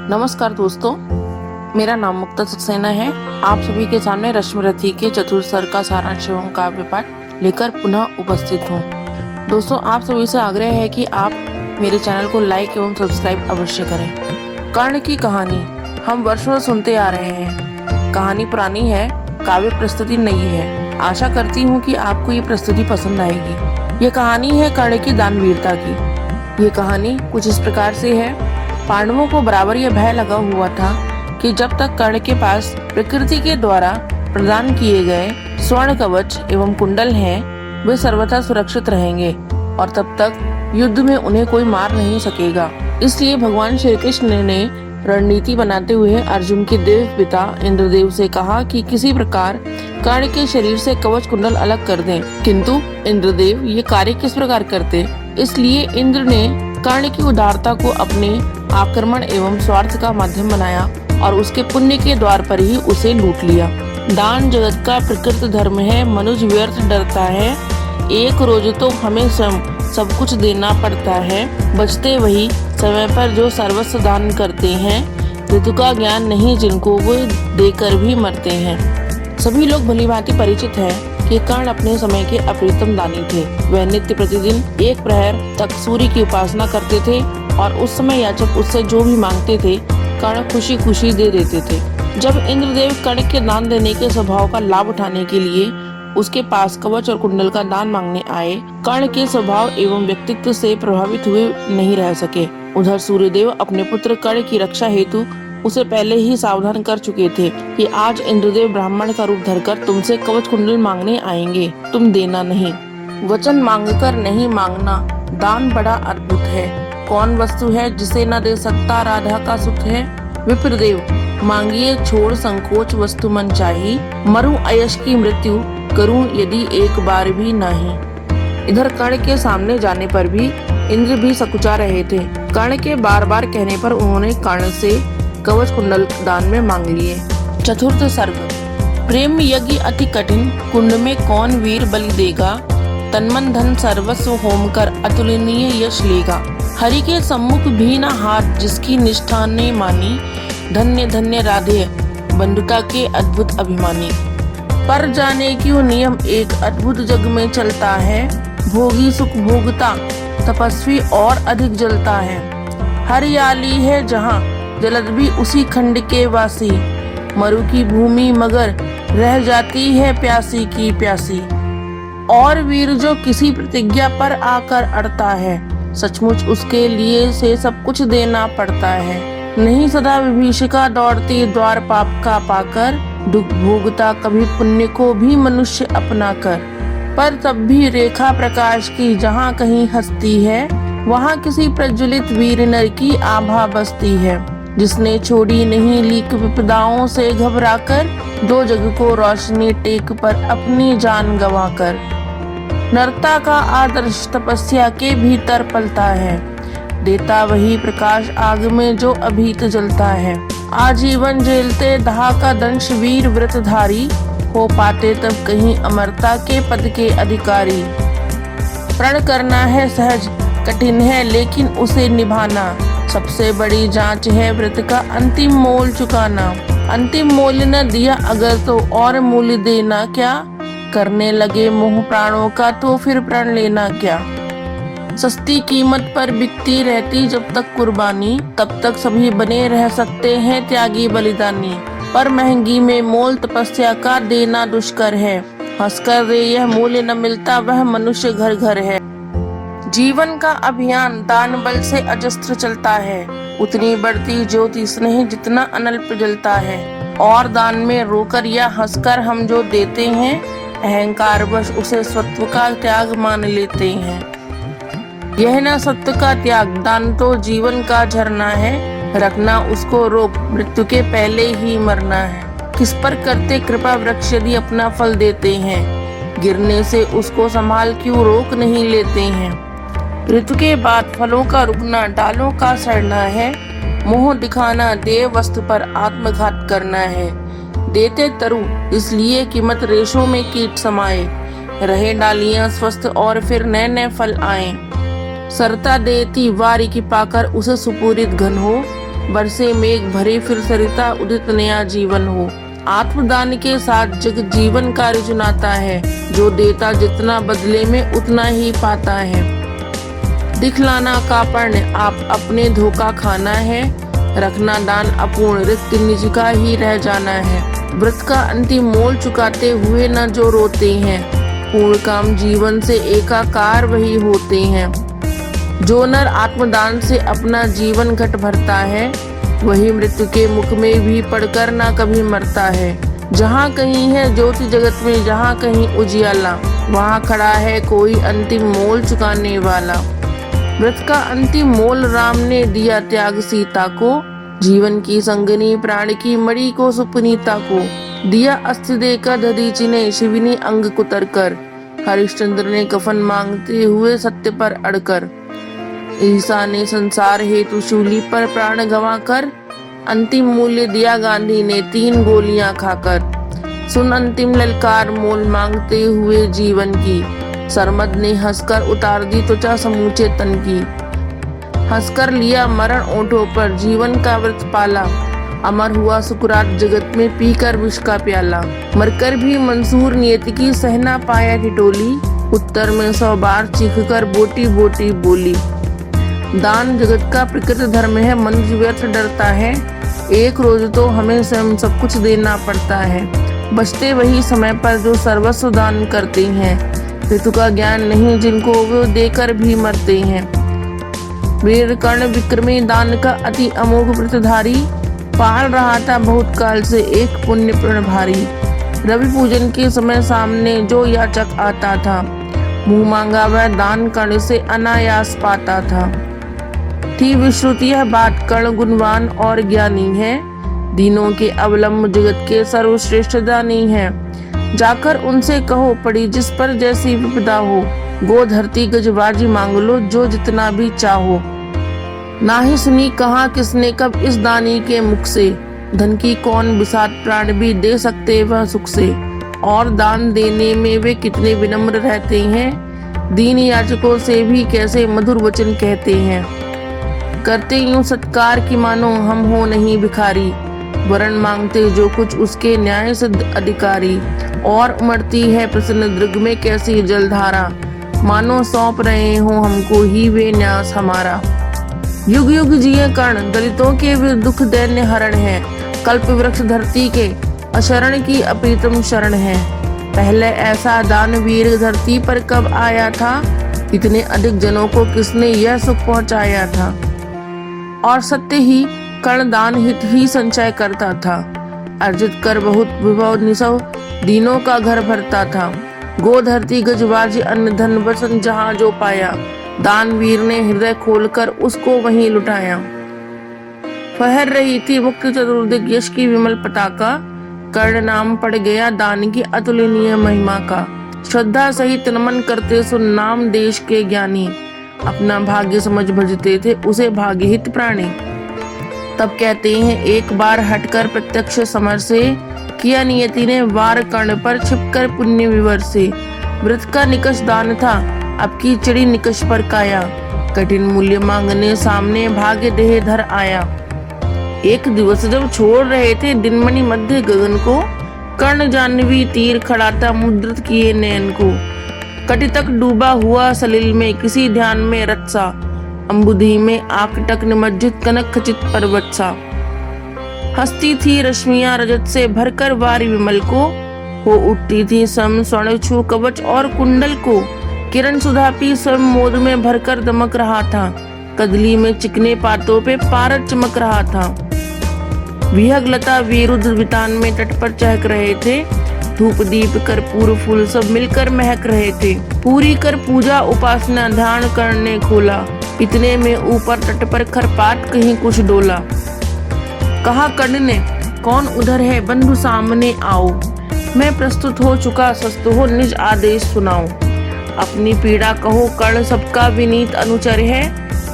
नमस्कार दोस्तों, मेरा नाम मुक्ता सक्सेना है। आप सभी के सामने रश्मिरथी के चतुर्थ सर्ग का सारांश एवं काव्य पाठ लेकर पुनः उपस्थित हूँ। दोस्तों, आप सभी से आग्रह है कि आप मेरे चैनल को लाइक एवं सब्सक्राइब अवश्य करें। कर्ण की कहानी हम वर्षों से सुनते आ रहे हैं। कहानी पुरानी है, काव्य प्रस्तुति नई है। आशा करती हूँ कि आपको ये प्रस्तुति पसंद आएगी। ये कहानी है कर्ण की दानवीरता की। ये कहानी कुछ इस प्रकार से है। पांडवों को बराबर यह भय लगा हुआ था कि जब तक कर्ण के पास प्रकृति के द्वारा प्रदान किए गए स्वर्ण कवच एवं कुंडल हैं, वे सर्वथा सुरक्षित रहेंगे और तब तक युद्ध में उन्हें कोई मार नहीं सकेगा। इसलिए भगवान श्री कृष्ण ने रणनीति बनाते हुए अर्जुन के देव पिता इंद्रदेव से कहा कि किसी प्रकार कर्ण के शरीर से कवच कुंडल अलग कर दें। किंतु इंद्रदेव ये कार्य किस प्रकार करते, इसलिए इंद्र ने कर्ण की उदारता को अपने आक्रमण एवं स्वार्थ का माध्यम बनाया और उसके पुण्य के द्वार पर ही उसे लूट लिया। दान जगत का प्रकृत धर्म है, मनुष्य व्यर्थ डरता है। एक रोज तो हमें सब कुछ देना पड़ता है, बचते वही समय पर जो सर्वस्व दान करते हैं। ऋतु का ज्ञान नहीं जिनको वो देकर भी मरते हैं। सभी लोग भलीभांति परिचित है कि कर्ण अपने समय के अप्रीतम दानी थे। वह नित्य प्रतिदिन एक प्रहर तक सूर्य की उपासना करते थे और उस समय याचक उससे जो भी मांगते थे कर्ण खुशी खुशी दे देते थे। जब इंद्रदेव कर्ण के दान देने के स्वभाव का लाभ उठाने के लिए उसके पास कवच और कुंडल का दान मांगने आए, कर्ण के स्वभाव एवं व्यक्तित्व से प्रभावित हुए नहीं रह सके। उधर सूर्यदेव अपने पुत्र कर्ण की रक्षा हेतु उसे पहले ही सावधान कर चुके थे कि आज इंद्रदेव ब्राह्मण का रूप धरकर तुमसे कवच कुंडल मांगने आएंगे, तुम देना नहीं। वचन मांगकर नहीं मांगना दान बड़ा अद्भुत है। कौन वस्तु है जिसे न दे सकता राधा का सुख है। विप्रदेव मांगिए छोड़ संकोच वस्तु मन चाही, मरूं अयश की मृत्यु करूं यदि एक बार भी नहीं। इधर कर्ण के सामने जाने पर भी इंद्र भी सकुचा रहे थे। कर्ण के बार बार कहने पर उन्होंने कर्ण से कवच कुंडल दान में मांग लिए। चतुर्थ सर्ग। प्रेम यज्ञ अति कठिन, कुंड में कौन वीर बलि देगा। तन्मन धन सर्वस्व होम कर अतुलनीय यश लेगा। हरि के सम्मुख भी न हाथ जिसकी निष्ठा ने मानी। धन्य धन्य राधे बंधुता के अद्भुत अभिमानी। पर जाने क्यों नियम एक अद्भुत जग में चलता है। भोगी सुख भोगता तपस्वी और अधिक जलता है। हरियाली है जहाँ जलद भी उसी खंड के वासी। मरु की भूमि मगर रह जाती है प्यासी की प्यासी। और वीर जो किसी प्रतिज्ञा पर आकर अड़ता है, सचमुच उसके लिए से सब कुछ देना पड़ता है। नहीं सदा विभीषिका दौड़ती द्वार पाप का पाकर। दुख भोगता कभी पुण्य को भी मनुष्य अपना कर। पर तब भी रेखा प्रकाश की जहाँ कहीं हस्ती है, वहाँ किसी प्रज्वलित वीर नर की आभा बसती है। जिसने छोड़ी नहीं लीक विपदाओं से घबराकर, दो जग को रोशनी टेक पर अपनी जान गंवाकर। नरता का आदर्श तपस्या के भीतर पलता है। देता वही प्रकाश आग में जो अभीत जलता है। आजीवन झेलते दाह का दंश वीर व्रतधारी, हो पाते तब कहीं अमरता के पद के अधिकारी। प्रण करना है सहज कठिन है लेकिन उसे निभाना। सबसे बड़ी जांच है व्रत का अंतिम मोल चुकाना। अंतिम मोल न दिया अगर तो और मूल्य देना क्या। करने लगे मोह प्राणों का तो फिर प्रण लेना क्या। सस्ती कीमत पर बिकती रहती जब तक कुर्बानी, तब तक सभी बने रह सकते हैं त्यागी बलिदानी। पर महंगी में मोल तपस्या का देना दुष्कर है। हंसकर रे यह मूल्य न मिलता वह मनुष्य घर घर है। जीवन का अभियान दान बल से अजस्त्र चलता है। उतनी बढ़ती ज्योति स्नेह जितना अनल जलता है। और दान में रोकर या हंसकर हम जो देते हैं, अहंकार वश उसे सत्व का त्याग मान लेते हैं। यह न सत्व का त्याग दान तो जीवन का झरना है। रखना उसको रोक मृत्यु के पहले ही मरना है। किस पर करते कृपा वृक्ष यदि अपना फल देते हैं, गिरने से उसको संभाल क्यों रोक नहीं लेते हैं। ऋतु के बाद फलों का रुकना डालों का सड़ना है। मोह दिखाना देव वस्तु पर आत्मघात करना है। देते तरु इसलिए कि मत रेशों में कीट समाये। रहे डालियां स्वस्थ और फिर नए नए फल आए। सरता देती वारी की पाकर उसे सुपूरित घन हो। बरसे मेघ भरे फिर सरिता उदित नया जीवन हो। आत्मदान के साथ जग जीवन कार्य चुनाता है, जो देता जितना बदले में उतना ही पाता है। दिखलाना का पर्ण आप अपने धोखा खाना है, रखना दान अपूर्ण रिक्त निज का ही रह जाना है। व्रत का अंतिम मोल चुकाते हुए न जो रोते हैं, पूर्ण काम जीवन से एकाकार वही होते हैं। जो नर आत्मदान से अपना जीवन घट भरता है, वही मृत्यु के मुख में भी पड़कर ना कभी मरता है। जहाँ कहीं है ज्योति जगत में, जहाँ कहीं उजियाला, वहाँ खड़ा है कोई अंतिम मोल चुकाने वाला। व्रत का अंतिम मोल राम ने दिया त्याग सीता को, जीवन की संगनी प्राण की मणि को सुपुनीता को। दिया अस्थिर देकर दधीचि ने शिविनी अंग कुतर कर, हरिश्चंद्र ने कफन मांगते हुए सत्य पर अड़कर। ईसा ने संसार हेतु शूली पर प्राण गंवा कर, अंतिम मूल्य दिया गांधी ने 3 गोलियां खाकर। सुन अंतिम ललकार मोल मांगते हुए जीवन की, सरमद ने हंसकर उतार दी त्वचा समूचे तन की। हंसकर लिया मरण ओंठों पर, जीवन का व्रत पाला, अमर हुआ सुकरात जगत में पीकर विष का प्याला। मरकर भी मंसूर नियति की सहना पाया ठिठोली, उत्तर में 100 बार चीख कर बोटी बोटी बोली। दान जगत का प्रकृत धर्म है, मनुष्य व्यर्थ डरता है, एक रोज तो हमें स्वयं सब कुछ देना पड़ता है। बचते वही समय पर जो सर्वस्व दान करते हैं, ऋतु का ज्ञान नहीं जिनको वो देकर भी मरते हैं। वीर कर्ण विक्रमी दान का अति अमोघ व्रतधारी, पाल रहा था बहुत काल से एक पुण्य प्रण भारी। रवि पूजन के समय सामने जो याचक आता था, मुंह मांगा वह दान कर्ण से अनायास पाता था। थी विश्रुति यह बात, कर्ण गुणवान और ज्ञानी है, दीनों के अवलंब जगत के सर्वश्रेष्ठ दानी है। जाकर उनसे कहो पड़ी जिस पर जैसी विपदा हो, गो धरती गजबाजी मांग लो जो जितना भी चाहो। ना ही सुनी कहा किसने कब इस दानी के मुख से, धन की कौन बिसात प्राण भी दे सकते वह सुख से। और दान देने में वे कितने विनम्र रहते हैं, दीन याचकों से भी कैसे मधुर वचन कहते हैं। करते यूं सत्कार की मानो हम हो नहीं भिखारी, वरण मांगते जो कुछ उसके न्याय सिद्ध अधिकारी। और उमड़ती है प्रसन्न दृग में कैसी जलधारा, मानो सौंप रहे हो हमको ही वे न्यास हमारा। युग युग जिए कर्ण, दलितों के वे दुख दैन्य हरण है, कल्प वृक्ष धरती के अशरण की अप्रीतम शरण है। पहले ऐसा दान वीर धरती पर कब आया था, इतने अधिक जनों को किसने यह सुख पहुंचाया था। और सत्य ही कर्ण दान हित ही संचय करता था, अर्जित कर बहुत विभव निसव दीनों का घर भरता था। गो धरती गजबाजी अन्न धन वसन जहाँ जो पाया, दानवीर ने हृदय खोलकर उसको वहीं लुटाया। फहर रही थी मुक्त चतुर्दिक यश की विमल पताका, कर्ण नाम पड़ गया दान की अतुलनीय महिमा का। श्रद्धा सहित नमन करते सुन नाम देश के ज्ञानी, अपना भाग्य समझ भजते थे उसे भाग्यहित प्राणी। तब कहते हैं एक बार हटकर प्रत्यक्ष समर से, किया नियति ने वार कर्ण पर छिपकर पुण्य विवर से। व्रत का निकष दान था, अब की चिड़ी निकष पर काया, कठिन मूल्य मांगने सामने भाग्य देह धर आया। एक दिवस जब छोड़ रहे थे दिनमणि मध्य गगन को, कर्ण जाह्नवी तीर खड़ा था मुद्रित किए नयन को। कटि तक डूबा हुआ सलिल में किसी ध्यान में रत सा, अम्बुधि में आकटक निमज्जित कनक खचित पर्वत सा। हंसती थी रश्मियां रजत से भरकर वारी विमल को, हो उठती थी सम स्वर्ण छू कवच और कुंडल को। किरण सुधा पी स्वयं मोद में भरकर दमक रहा था, कदली में चिकने पातों पे पारद चमक रहा था। विहग लता वीरुद्र वितान में तट पर चहक रहे थे, धूप दीप कर्पूर फूल सब मिलकर महक रहे थे। पूरी कर पूजा उपासना ध्यान करने खोला, इतने में ऊपर तट पर खरपात कहीं कुछ डोला। कहा कर्ण ने कौन उधर है बंधु सामने आओ, मैं प्रस्तुत हो चुका सस्त हो निज आदेश सुनाओ। अपनी पीड़ा कहो कर्ण सबका विनीत अनुचर है,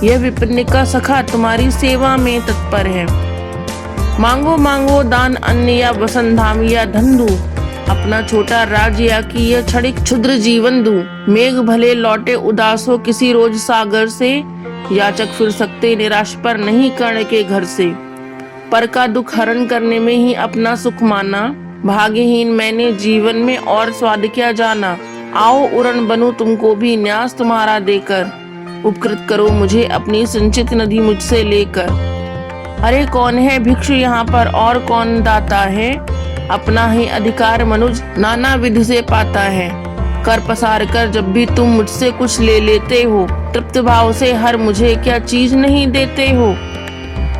यह विपिन का सखा तुम्हारी सेवा में तत्पर है। मांगो मांगो दान अन्न या वसन धाम या धन दूं, अपना छोटा राज्य या कि यह क्षणिक क्षुद्र जीवन दूं। मेघ भले लौटे उदास हो किसी रोज सागर से, याचक फिर सकते निराश पर नहीं कर्ण के घर से। पर का दुख हरण करने में ही अपना सुख माना। भाग्यहीन मैंने जीवन में और स्वाद क्या जाना। आओ उड़न बनूं तुमको भी न्यास तुम्हारा देकर। उपकृत करो मुझे अपनी संचित नदी मुझसे लेकर। अरे कौन है भिक्षु यहाँ पर और कौन दाता है। अपना ही अधिकार मनुज नाना विधि से पाता है। कर पसार कर जब भी तुम मुझसे कुछ ले लेते हो, तृप्त भाव से हर मुझे क्या चीज नहीं देते हो।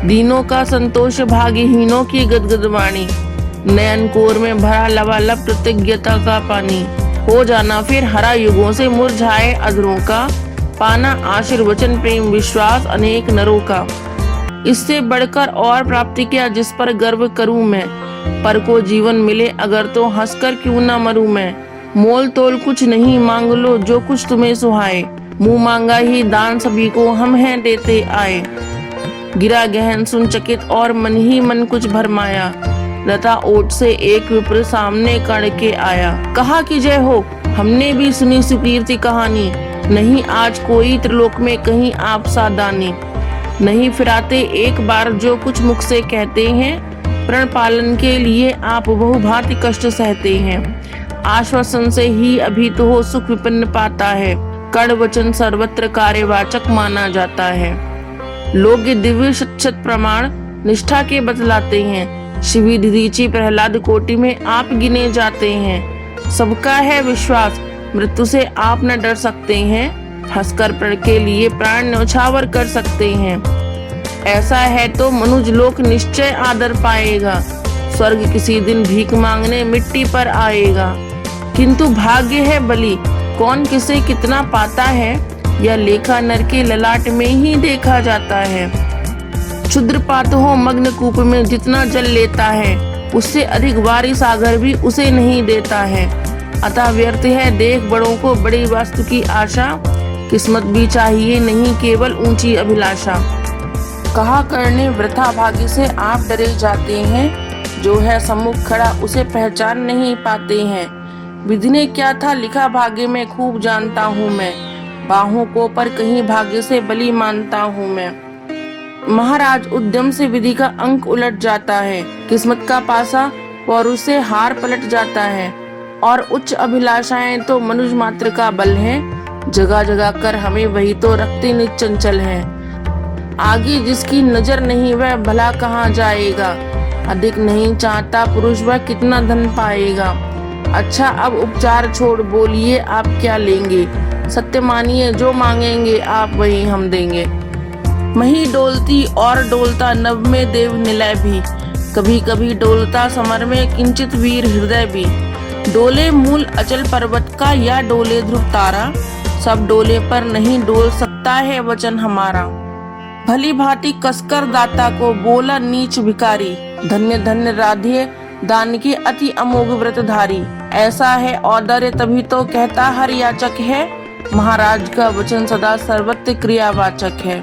दीनों का संतोष भाग्यहीनों की गदगद वाणी। नयन कोर में भरा लबालब कृतज्ञता का पानी। हो जाना फिर हरा युगों से मुरझाए अधरों का। पाना आशीर्वचन प्रेम विश्वास अनेक नरों का। इससे बढ़कर और प्राप्ति क्या जिस पर गर्व करूं मैं। पर को जीवन मिले अगर तो हंसकर क्यों ना मरूं मैं। मोल तोल कुछ नहीं मांग लो जो कुछ तुम्हें सुहाए। मुंह मांगा ही दान सभी को हम हैं देते आए। गिरा गहन सुन चकित और मन ही मन कुछ भरमाया। लता ओट से एक विप्र सामने कण के आया। कहा कि जय हो हमने भी सुनी सुकीर्ति कहानी। नहीं आज कोई त्रिलोक में कहीं आप सा दानी। नहीं फिराते एक बार जो कुछ मुख से कहते हैं। प्रण पालन के लिए आप बहुभांति कष्ट सहते हैं। आश्वासन से ही अभी तो हो सुख विपन्न पाता है। कण वचन सर्वत्र कार्यवाचक माना जाता है। लोग दिव्य शत प्रमाण निष्ठा के बतलाते हैं। शिवी दीदीची प्रहलाद कोटि में आप गिने जाते हैं। सबका है विश्वास मृत्यु से आप न डर सकते हैं। हंसकर प्रण के लिए प्राण न्यौछावर कर सकते हैं। ऐसा है तो मनुज लोक निश्चय आदर पाएगा। स्वर्ग किसी दिन भीख मांगने मिट्टी पर आएगा। किंतु भाग्य है बलि कौन किसे कितना पाता है। यह लेखा नर के ललाट में ही देखा जाता है। क्षुद्र पात हो मग्न कूप में जितना जल लेता है, उससे अधिक वारी सागर भी उसे नहीं देता है। अतः व्यर्थ है देख बड़ों को बड़ी वस्तु की आशा। किस्मत भी चाहिए नहीं केवल ऊंची अभिलाषा। कहा करने वृथा भाग्य से आप डरे जाते हैं। जो है सम्मुख खड़ा उसे पहचान नहीं पाते हैं। विधि ने क्या था लिखा भाग्य में खूब जानता हूँ मैं। बाहों को पर कहीं भाग्य से बलि मानता हूँ मैं। महाराज उद्यम से विधि का अंक उलट जाता है। किस्मत का पासा पौरुष से हार पलट जाता है। और उच्च अभिलाषाएं तो मनुज मात्र का बल है। जगह जगह कर हमें वही तो रखते निचंचल है। आगे जिसकी नजर नहीं वह भला कहाँ जाएगा। अधिक नहीं चाहता पुरुष वह कितना धन पाएगा। अच्छा अब उपचार छोड़ बोलिए आप क्या लेंगे। सत्य मानिए जो मांगेंगे आप वही हम देंगे। मही डोलती और डोलता नभ में देव निलय भी। कभी कभी डोलता समर में किंचित वीर हृदय भी। डोले मूल अचल पर्वत का या डोले ध्रुव तारा। सब डोले पर नहीं डोल सकता है वचन हमारा। भली भांति कसकर दाता को बोला नीच भिखारी। धन्य धन्य राधे दान के अति अमोघ व्रतधारी। ऐसा है औदार्य तभी तो कहता हर याचक है। महाराज का वचन सदा सर्वत्र क्रियावाचक है।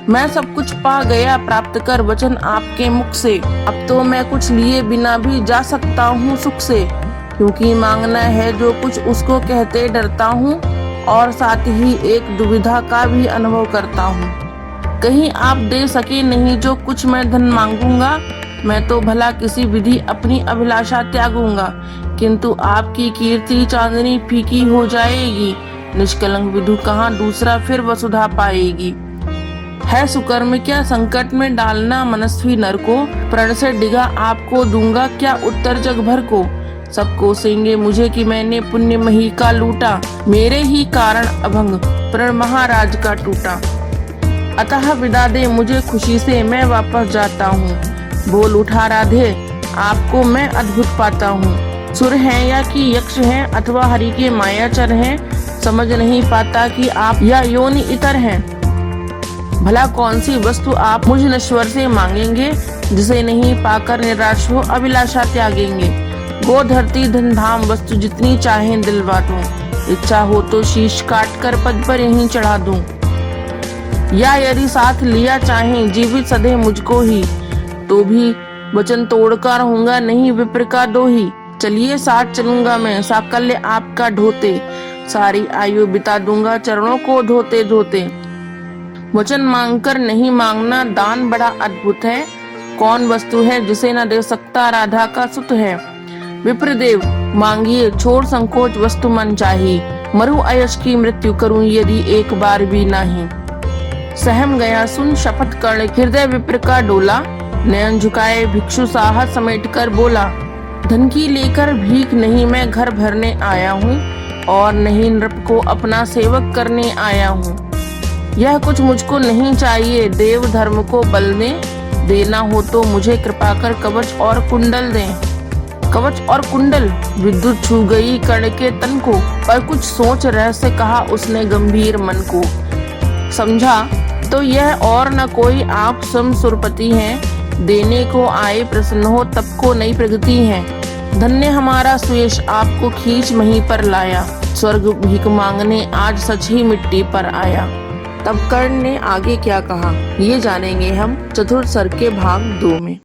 मैं सब कुछ पा गया प्राप्त कर वचन आपके मुख से। अब तो मैं कुछ लिए बिना भी जा सकता हूँ सुख से। क्योंकि मांगना है जो कुछ उसको कहते डरता हूँ। और साथ ही एक दुविधा का भी अनुभव करता हूँ। कहीं आप दे सके नहीं जो कुछ मैं धन मांगूंगा। मैं तो भला किसी विधि अपनी अभिलाषा त्यागूंगा। किंतु आपकी कीर्ति चांदनी फीकी हो जाएगी। निष्कलंक विधु कहाँ दूसरा फिर वसुधा पाएगी। है सुकर्म क्या संकट में डालना मनस्वी नर को। प्रण से डिगा आपको दूंगा क्या उत्तर जग भर को। सब कोसेंगे मुझे कि मैंने पुण्य मही का लूटा। मेरे ही कारण अभंग प्रण महाराज का टूटा। अतः विदा दे मुझे खुशी से मैं वापस जाता हूँ। बोल उठा राधे आपको मैं अद्भुत पाता हूँ। सुर हैं या कि यक्ष हैं अथवा हरि के मायाचर हैं। समझ नहीं पाता कि आप या योनि इतर हैं। भला कौन सी वस्तु आप मुझ नश्वर से मांगेंगे। जिसे नहीं पाकर निराश हो अभिलाषा त्यागेंगे। गो धरती धन धाम वस्तु जितनी चाहें दिलवा दूं। इच्छा हो तो शीश काट कर पद पर यहीं चढ़ा दूं। या यदि साथ लिया चाहें जीवित सधे मुझको ही। तो भी वचन तोड़कर रहूंगा नहीं विप्र का दोही। चलिए साथ चलूंगा मैं साकल्य आपका ढोते। सारी आयु बिता दूंगा चरणों को धोते धोते। वचन मांगकर नहीं मांगना दान बड़ा अद्भुत है। कौन वस्तु है जिसे न दे सकता राधा का सुत है। विप्रदेव मांगिए छोड़ संकोच वस्तु मन चाही, मरु अयश की मृत्यु करूं यदि एक बार भी नहीं। सहम गया सुन शपथ कर्ण हृदय विप्र का डोला, नयन झुकाए भिक्षु साहस समेट कर बोला, धन की लेकर भीख नहीं मैं घर भरने आया हूँ, और नहीं नृप को अपना सेवक करने आया हूँ। यह कुछ मुझको नहीं चाहिए, देव धर्म को बल देना हो तो मुझे कृपा कर कवच और कुंडल दें। कवच और कुंडल, विद्युत छू गई कर्ण के तन को, पर कुछ सोच रहस्य कहा उसने गंभीर मन को। समझा तो यह और न कोई आप स्वयं सुरपति हैं, देने को आए प्रसन्न हो तब को नई प्रगति है। धन्य हमारा सुयश आपको खींच वहीं पर लाया, स्वर्ग भीख मांगने आज सच ही मिट्टी पर आया। तब कर्ण ने आगे क्या कहा ये जानेंगे हम चतुर्थ सर्ग के भाग 2 में।